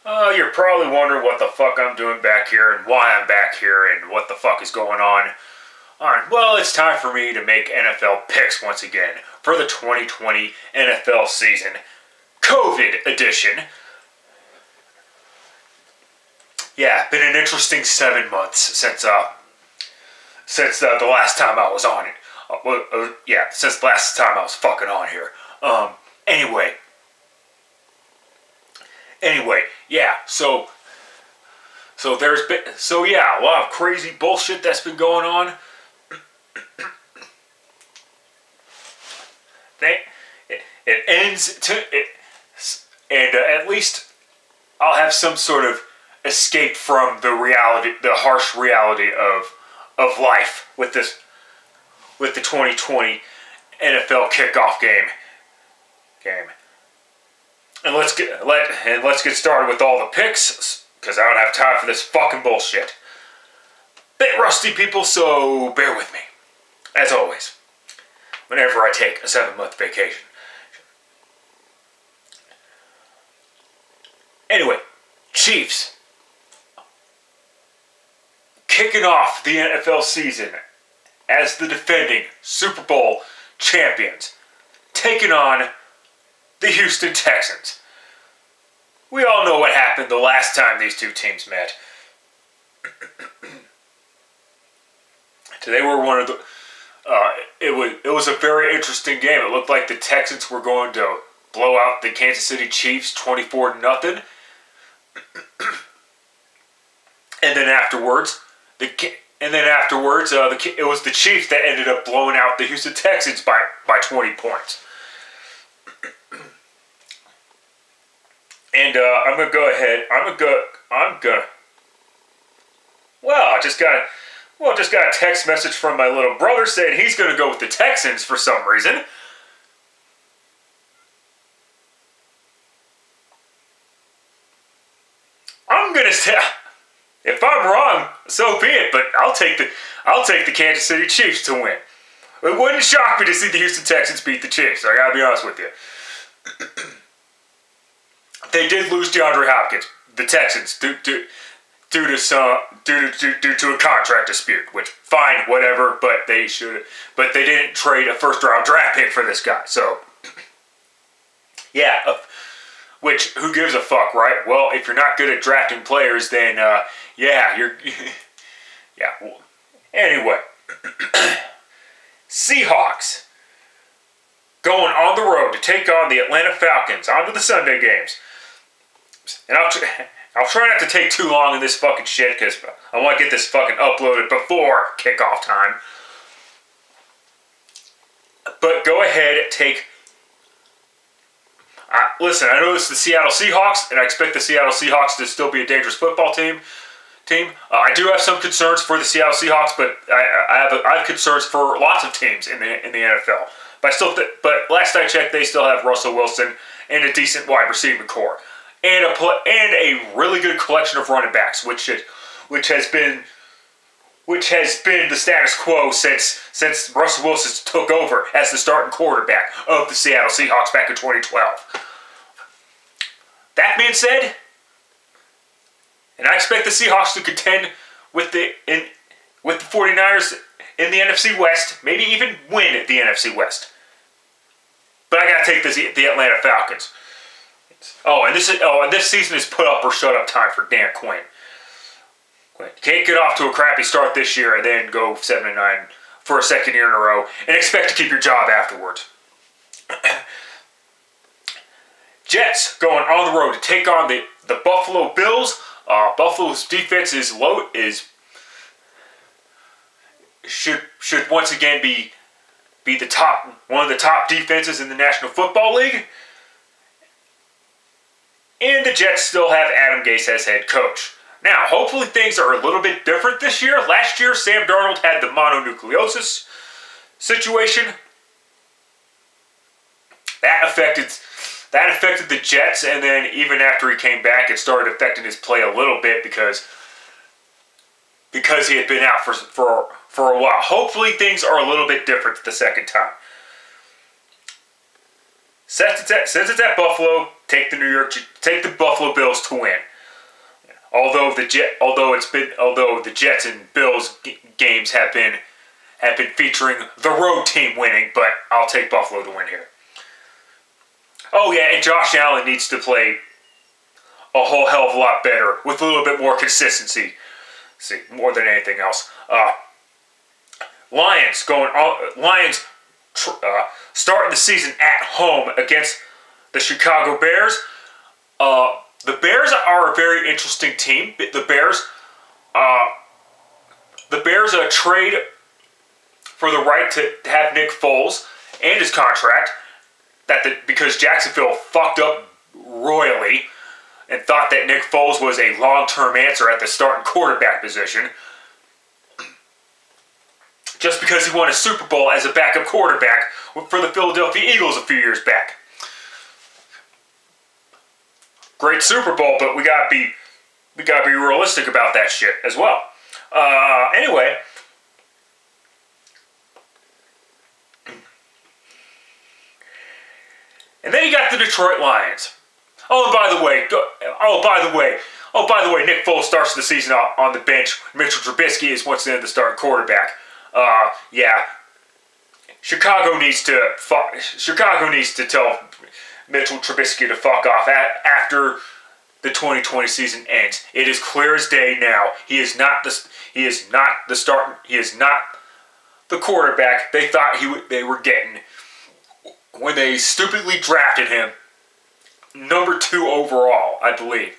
You're probably wondering what the fuck I'm doing back here and why I'm back here and what the fuck is going on. Alright, well, it's time for me to make NFL picks once again for the 2020 NFL season. COVID edition. Yeah, been an interesting 7 months since the last time I was on it. Since the last time I was fucking on here. Anyway, yeah, so there's been, a lot of crazy bullshit that's been going on. It ends to it, and at least I'll have some sort of escape from the harsh reality of life with the 2020 NFL kickoff game. And let's get started with all the picks, because I don't have time for this fucking bullshit. Bit rusty, people, so bear with me. As always, whenever I take a 7-month vacation. Anyway, Chiefs kicking off the NFL season as the defending Super Bowl champions, taking on the Houston Texans. We all know what happened the last time these two teams met. Today were one of the. It was a very interesting game. It looked like the Texans were going to blow out the Kansas City Chiefs 24-0, and then afterwards, it was the Chiefs that ended up blowing out the Houston Texans by 20 points. And I'm gonna go ahead. Well, I just got a text message from my little brother saying he's gonna go with the Texans for some reason. I'm gonna say, if I'm wrong, so be it. But I'll take the Kansas City Chiefs to win. It wouldn't shock me to see the Houston Texans beat the Chiefs. I gotta be honest with you. They did lose DeAndre Hopkins, the Texans, due to a contract dispute. Which, fine, whatever. But they didn't trade a first-round draft pick for this guy. So, yeah. Which, who gives a fuck, right? Well, if you're not good at drafting players, then you're. Yeah. Well, anyway, Seahawks going on the road to take on the Atlanta Falcons. On to the Sunday games. And I'll try not to take too long in this fucking shit, because I want to get this fucking uploaded before kickoff time. But go ahead and take... listen, I know it's the Seattle Seahawks, and I expect the Seattle Seahawks to still be a dangerous football team. I do have some concerns for the Seattle Seahawks, but I have concerns for lots of teams in the NFL. But last I checked, they still have Russell Wilson and a decent wide receiving core, and a really good collection of running backs, which has been the status quo since Russell Wilson took over as the starting quarterback of the Seattle Seahawks back in 2012. That being said, and I expect the Seahawks to contend with the 49ers in the NFC West, maybe even win the NFC West. But I gotta take the Atlanta Falcons. And this season is put up or shut up time for Dan Quinn. Can't get off to a crappy start this year and then go 7-9 for a second year in a row and expect to keep your job afterwards. Jets going on the road to take on the Buffalo Bills. Buffalo's defense should once again be one of the top defenses in the National Football League. And the Jets still have Adam Gase as head coach. Now, hopefully things are a little bit different this year. Last year, Sam Darnold had the mononucleosis situation. That affected the Jets, and then even after he came back, it started affecting his play a little bit because he had been out for a while. Hopefully things are a little bit different the second time. Since it's at Buffalo, take the Buffalo Bills to win. Although the Jets and Bills games have been featuring the road team winning, but I'll take Buffalo to win here. Oh yeah, and Josh Allen needs to play a whole hell of a lot better with a little bit more consistency. See, more than anything else. Lions starting the season at home against the Chicago Bears. The Bears are a very interesting team. The Bears trade for the right to have Nick Foles and his contract because Jacksonville fucked up royally and thought that Nick Foles was a long-term answer at the starting quarterback position just because he won a Super Bowl as a backup quarterback for the Philadelphia Eagles a few years back. Great Super Bowl, but we gotta be realistic about that shit as well. Anyway, and then you got the Detroit Lions. Oh, by the way, Nick Foles starts the season on the bench. Mitchell Trubisky is once again the starting quarterback. Yeah, Chicago needs to tell Mitchell Trubisky to fuck off after the 2020 season ends. It is clear as day now. He is not the quarterback they thought they were getting when they stupidly drafted him number 2 overall, I believe.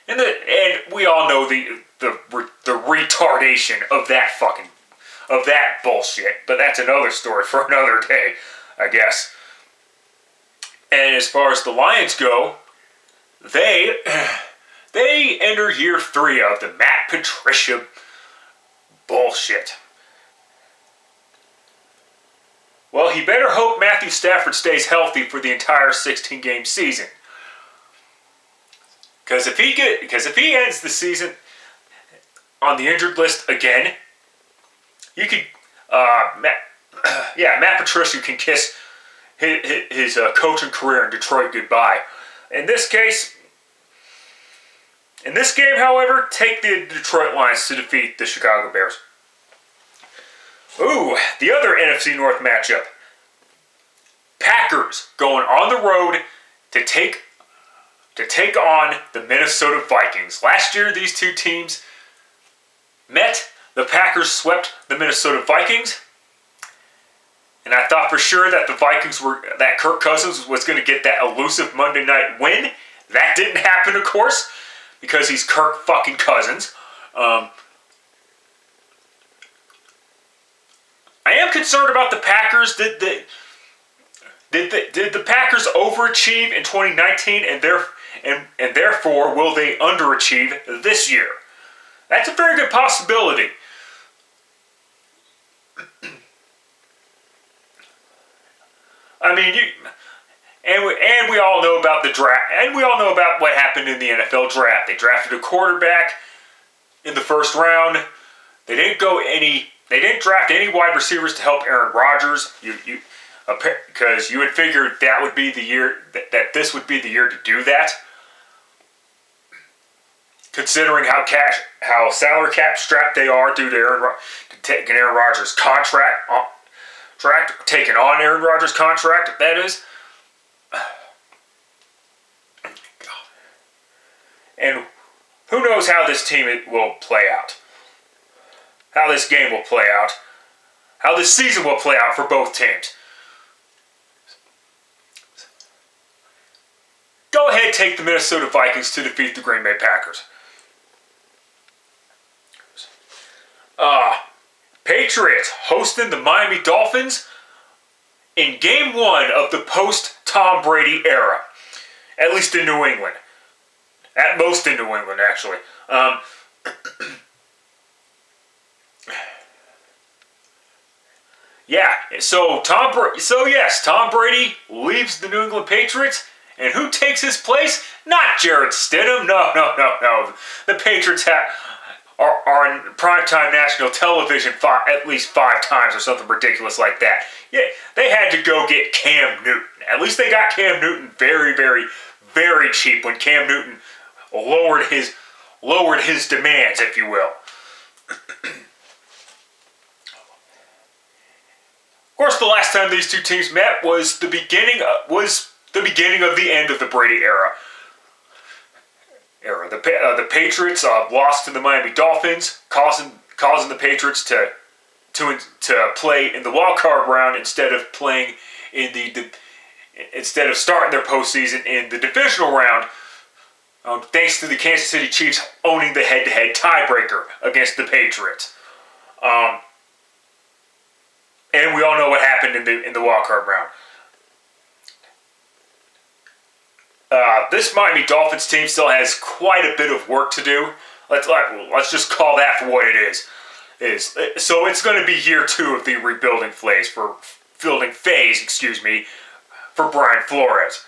And we all know the retardation of that bullshit. But that's another story for another day, I guess. And as far as the Lions go, they enter year 3 of the Matt Patricia bullshit. Well, he better hope Matthew Stafford stays healthy for the entire 16-game season. Because if he ends the season on the injured list again, Matt Patricia can kiss his coaching career in Detroit goodbye. In this game, however, take the Detroit Lions to defeat the Chicago Bears. Ooh, the other NFC North matchup. Packers going on the road to take on the Minnesota Vikings. Last year, these two teams met. The Packers swept the Minnesota Vikings. And I thought for sure that that Kirk Cousins was going to get that elusive Monday night win. That didn't happen, of course, because he's Kirk fucking Cousins. I am concerned about the Packers. Did the Packers overachieve in 2019 and therefore will they underachieve this year? That's a very good possibility. I mean, we all know about the draft, and we all know about what happened in the NFL draft. They drafted a quarterback in the first round. They didn't draft any wide receivers to help Aaron Rodgers. Because you would figure that would be the year that this would be the year to do that. Considering how salary cap strapped they are due to taking Aaron Rodgers' contract, taking on Aaron Rodgers' contract, that is. And who knows how this team will play out. How this game will play out. How this season will play out for both teams. Go ahead, take the Minnesota Vikings to defeat the Green Bay Packers. Patriots hosting the Miami Dolphins in Game 1 of the post-Tom Brady era. At least in New England. At most in New England, actually. So Tom Brady leaves the New England Patriots. And who takes his place? Not Jarrett Stidham. No. The Patriots are on primetime national television at least 5 times or something ridiculous like that. Yeah, they had to go get Cam Newton. At least they got Cam Newton very, very, very cheap when Cam Newton lowered his lowered his demands, if you will. Of course, the last time these two teams met was the beginning of the end of the Brady era. The Patriots lost to the Miami Dolphins, causing the Patriots to play in the wild card round instead of playing instead of starting their postseason in the divisional round. Thanks to the Kansas City Chiefs owning the head-to-head tiebreaker against the Patriots. And we all know what happened in the wildcard round. This Miami Dolphins team still has quite a bit of work to do. Let's just call that for what it is. So it's going to be year 2 of the rebuilding phase for Brian Flores.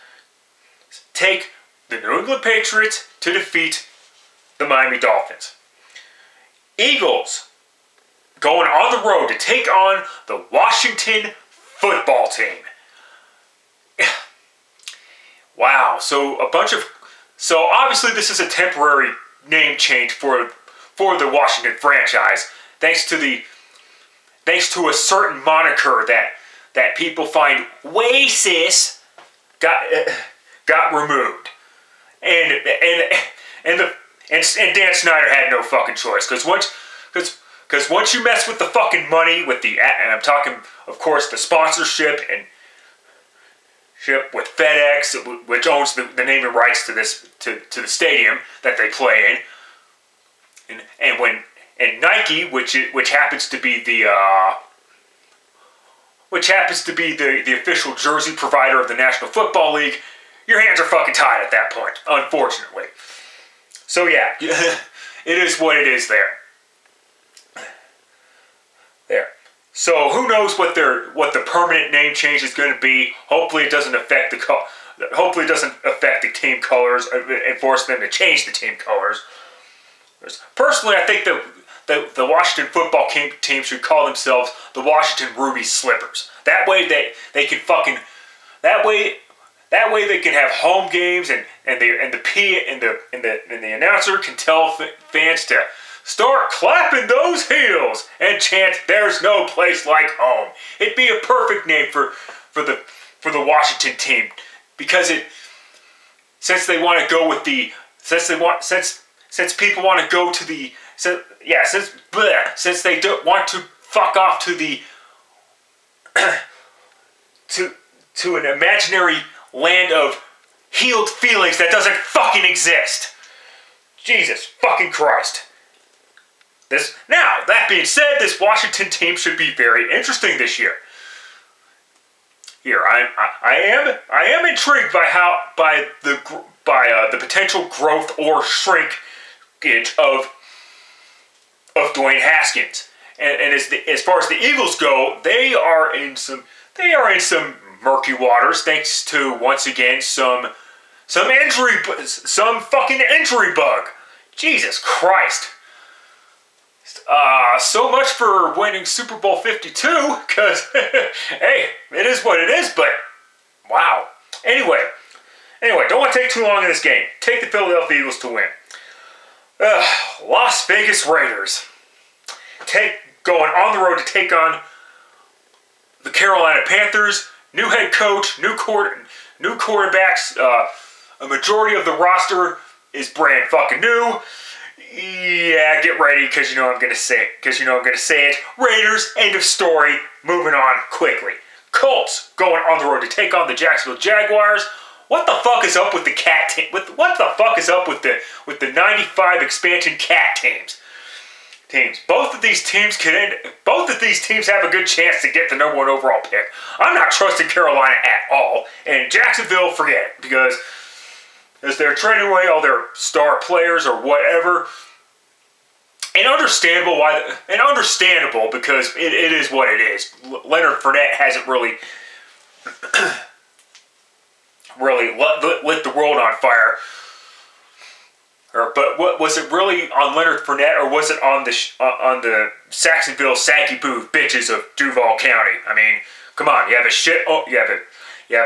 Take the New England Patriots to defeat the Miami Dolphins. Eagles going on the road to take on the Washington football team. Wow. So obviously this is a temporary name change for the Washington franchise, thanks to a certain moniker that people find racist got removed. And Dan Snyder had no fucking choice, because once you mess with the fucking money, and I'm talking, of course, the sponsorship and with FedEx, which owns the naming rights to the stadium that they play in, and Nike, which happens to be the official jersey provider of the National Football League. Your hands are fucking tied at that point, unfortunately. So yeah, it is what it is there. So who knows what the permanent name change is going to be? Hopefully it doesn't affect the team colors and force them to change the team colors. Personally, I think that the Washington football team should call themselves the Washington Ruby Slippers. That way they can have home games, and the announcer can tell fans to start clapping those heels and chant, "There's no place like home." It'd be a perfect name for the Washington team, because since people want they don't want to fuck off to the to an imaginary land of healed feelings that doesn't fucking exist. Jesus fucking Christ. Now, that being said, this Washington team should be very interesting this year. I am intrigued by the potential growth or shrinkage of Dwayne Haskins. And as far as the Eagles go, they are in some murky waters, thanks to, once again, some fucking injury bug. Jesus Christ. So much for winning Super Bowl 52, because, hey, it is what it is, but, wow. Anyway, don't want to take too long in this game. Take the Philadelphia Eagles to win. Las Vegas Raiders going on the road to take on the Carolina Panthers. New head coach, new quarterbacks. A majority of the roster is brand fucking new. Yeah, get ready, because you know I'm going to say it. Raiders, end of story. Moving on quickly. Colts going on the road to take on the Jacksonville Jaguars. What the fuck is up with the cat team? What the fuck is up with the 95 expansion cat teams? Both of these teams have a good chance to get the number 1 overall pick. I'm not trusting Carolina at all, and Jacksonville, forget it, because as they're trading away all their star players or whatever. And understandable because it is what it is. Leonard Fournette hasn't really lit the world on fire. But what was it really on Leonard Fournette, or was it on the Saxonville Saggy Boo bitches of Duval County? I mean, come on, you have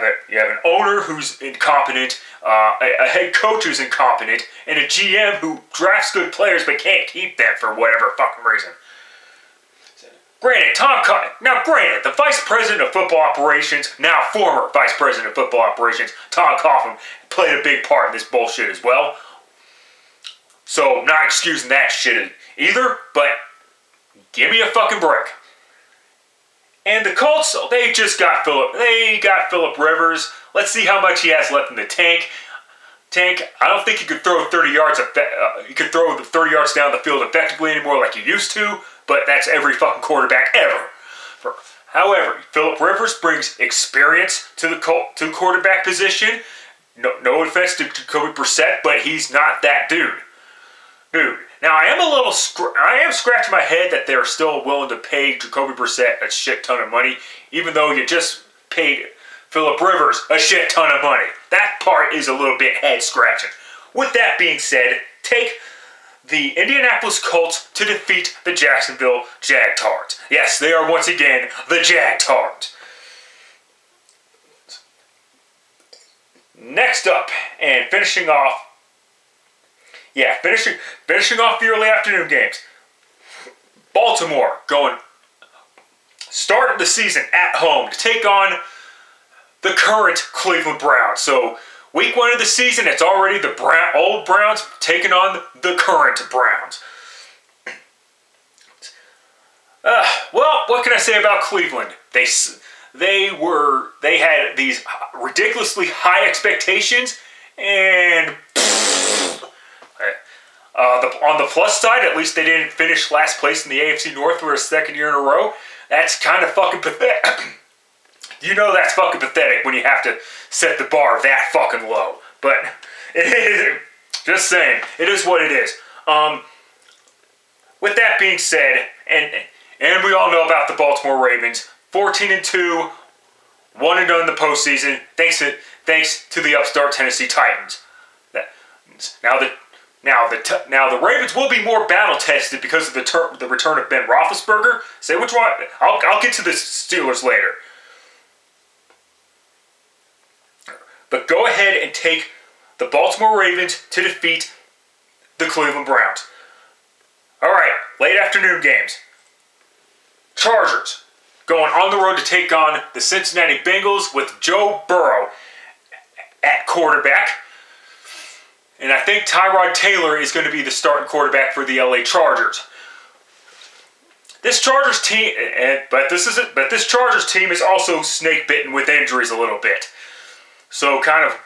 an owner who's incompetent, a head coach who's incompetent, and a GM who drafts good players but can't keep them for whatever fucking reason. Granted, the vice president of football operations, now former vice president of football operations, Tom Coughlin, played a big part in this bullshit as well. So, not excusing that shit either, but give me a fucking break. And the Colts, they got Phillip Rivers. Let's see how much he has left in the tank. I don't think he could throw 30 yards. He could throw the 30 yards down the field effectively anymore like he used to. But that's every fucking quarterback ever. However, Phillip Rivers brings experience to the quarterback position. No offense to Jacoby Brissett, but he's not that dude. Now I am scratching my head that they're still willing to pay Jacoby Brissett a shit ton of money, even though you just paid Phillip Rivers a shit ton of money. That part is a little bit head scratching. With that being said, take the Indianapolis Colts to defeat the Jacksonville Jaguars. Yes, they are once again the Jaguars. Next up, and finishing off the early afternoon games. Baltimore starting the season at home to take on the current Cleveland Browns. So, week 1 of the season, it's already the old Browns taking on the current Browns. Well, what can I say about Cleveland? They had these ridiculously high expectations, and on the plus side, at least they didn't finish last place in the AFC North for a second year in a row. That's kind of fucking pathetic. You know that's fucking pathetic when you have to set the bar that fucking low. But it is, just saying, it is what it is. With that being said, and we all know about the Baltimore Ravens, 14-2, 1-0 in the postseason, thanks to the upstart Tennessee Titans. Now the Ravens will be more battle tested because of the return of Ben Roethlisberger. Say which one? I'll get to the Steelers later. But go ahead and take the Baltimore Ravens to defeat the Cleveland Browns. All right, late afternoon games. Chargers going on the road to take on the Cincinnati Bengals with Joe Burrow at quarterback. And I think Tyrod Taylor is going to be the starting quarterback for the LA Chargers. This Chargers team, but this Chargers team is also snake bitten with injuries a little bit. So kind of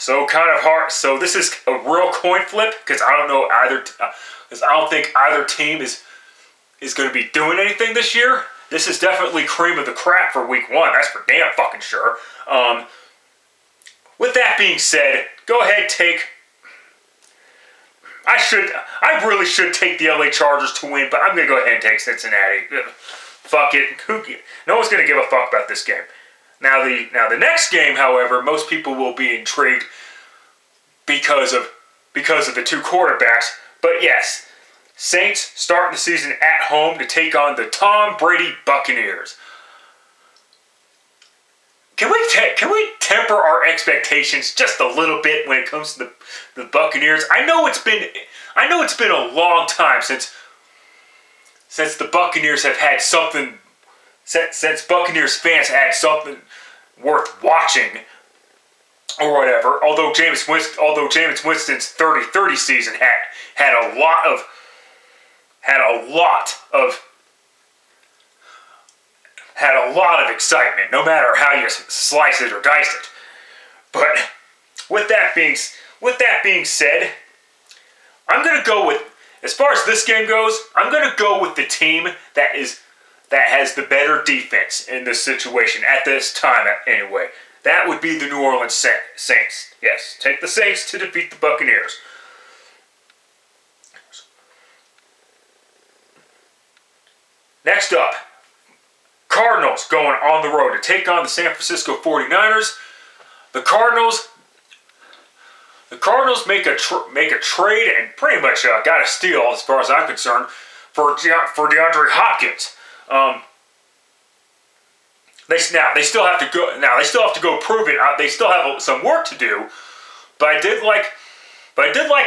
hard. So this is a real coin flip because I don't think either team is going to be doing anything this year. This is definitely cream of the crop for week 1. That's for damn fucking sure. With that being said, go ahead I really should take the LA Chargers to win, but I'm going to go ahead and take Cincinnati. Fuck it. No one's going to give a fuck about this game. Now the next game, however, most people will be intrigued because of the two quarterbacks. But yes, Saints starting the season at home to take on the Tom Brady Buccaneers. Can we temper our expectations just a little bit when it comes to the Buccaneers? I know it's been a long time since the Buccaneers have had something. Since Buccaneers fans had something worth watching, or whatever. Although Jameis Winston's 30-30 season had a lot of excitement, no matter how you slice it or dice it. But with that being said, I'm gonna go with, as far as this game goes, I'm gonna go with the team that has the better defense in this situation at this time, anyway. That would be the New Orleans Saints. Yes, take the Saints to defeat the Buccaneers. Next up, Cardinals going on the road to take on the San Francisco 49ers. The Cardinals make a trade and pretty much got a steal, as far as I'm concerned, for DeAndre Hopkins. They still have to go. Now they still have to go prove it. They still have some work to do, I did like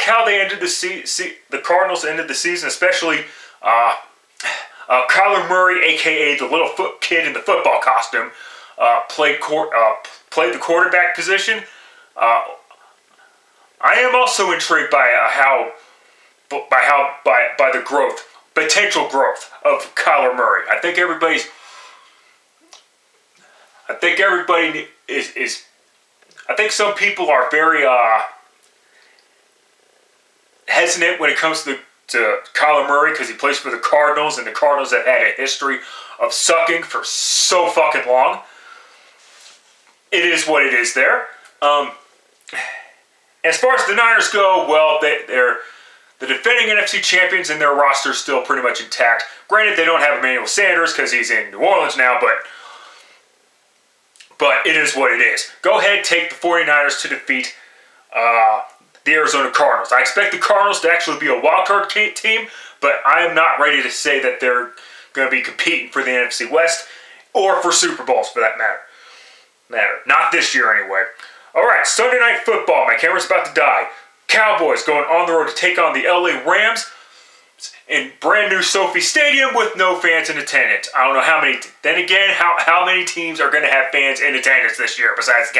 how they ended the Cardinals ended the season, especially Kyler Murray, aka the little kid in the football costume, played the quarterback position. I am also intrigued by the potential growth of Kyler Murray. I think everybody is. I think some people are very hesitant when it comes to Kyler Murray because he plays for the Cardinals, and the Cardinals have had a history of sucking for so fucking long. It is what it is there. As far as the Niners go, well, they're the defending NFC champions, and their roster is still pretty much intact. Granted, they don't have Emmanuel Sanders because he's in New Orleans now, but it is what it is. Go ahead, take the 49ers to defeat the Arizona Cardinals. I expect the Cardinals to actually be a wildcard team, but I am not ready to say that they're going to be competing for the NFC West or for Super Bowls for that matter. Not this year anyway. All right, Sunday Night Football. My camera's about to die. Cowboys going on the road to take on the LA Rams in brand new SoFi Stadium with no fans in attendance. I don't know how many. Then again, how many teams are going to have fans in attendance this year besides the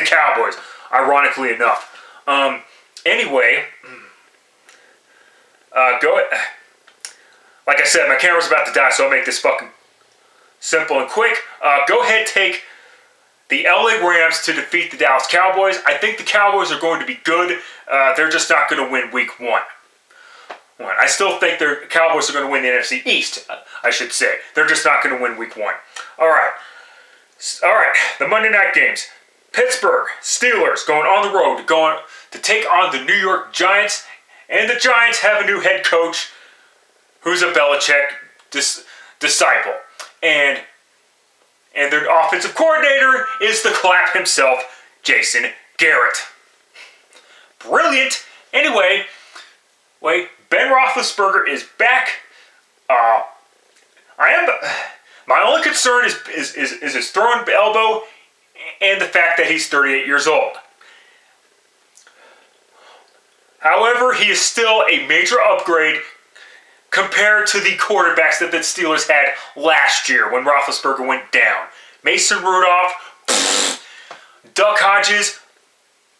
Cowboys? Ironically enough. Anyway, like I said, my camera's about to die, so I'll make this fucking simple and quick. Go ahead, take the LA Rams to defeat the Dallas Cowboys. I think the Cowboys are going to be good. They're just not going to win week one. I still think the Cowboys are going to win the NFC East, I should say. They're just not going to win week one. All right, the Monday night games. Pittsburgh Steelers going on the road to take on the New York Giants. And the Giants have a new head coach who's a Belichick disciple. And their offensive coordinator is the clap himself, Jason Garrett. Brilliant. Anyway, Ben Roethlisberger is back. My only concern is his throwing elbow and the fact that he's 38 years old. However, he is still a major upgrade compared to the quarterbacks that the Steelers had last year when Roethlisberger went down. Mason Rudolph, Duck Hodges,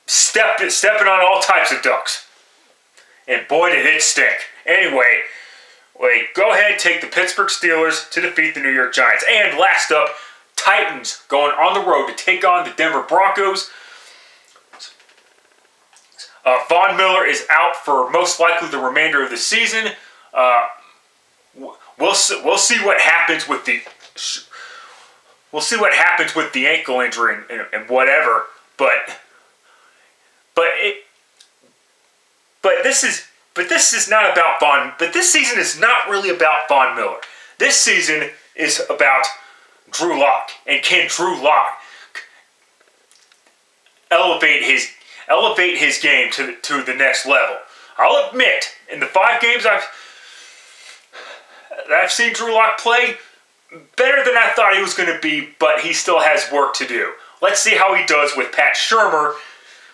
stepping on all types of ducks. And boy, did it stink. Anyway, go ahead, take the Pittsburgh Steelers to defeat the New York Giants. And last up, Titans going on the road to take on the Denver Broncos. Von Miller is out for most likely the remainder of the season. We'll see what happens with the ankle injury and whatever. But this is not about Von. But this season is not really about Von Miller. This season is about Drew Lock, and can Drew Lock elevate his game to the next level? I'll admit, in the 5 games I've seen Drew Lock play, better than I thought he was going to be, but he still has work to do. Let's see how he does with Pat Shurmur,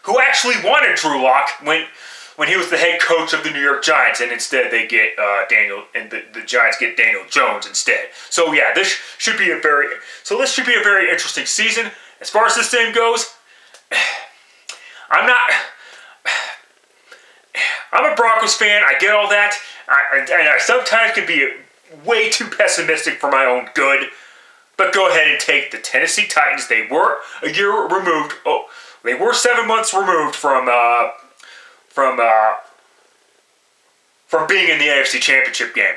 who actually wanted Drew Lock when he was the head coach of the New York Giants, and instead they get the Giants get Daniel Jones instead. So yeah, this should be a very interesting season. As far as this game goes, I'm a Broncos fan. I get all that. I sometimes can be way too pessimistic for my own good. But go ahead and take the Tennessee Titans. They were a year removed. Oh, they were 7 months removed from being in the AFC Championship game.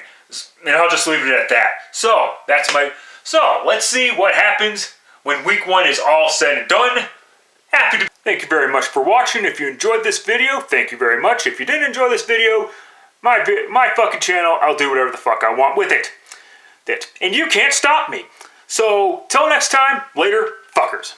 And I'll just leave it at that. So let's see what happens when week 1 is all said and done. Thank you very much for watching. If you enjoyed this video, thank you very much. If you didn't enjoy this video, my fucking channel, I'll do whatever the fuck I want with it. And you can't stop me. So, till next time, later, fuckers.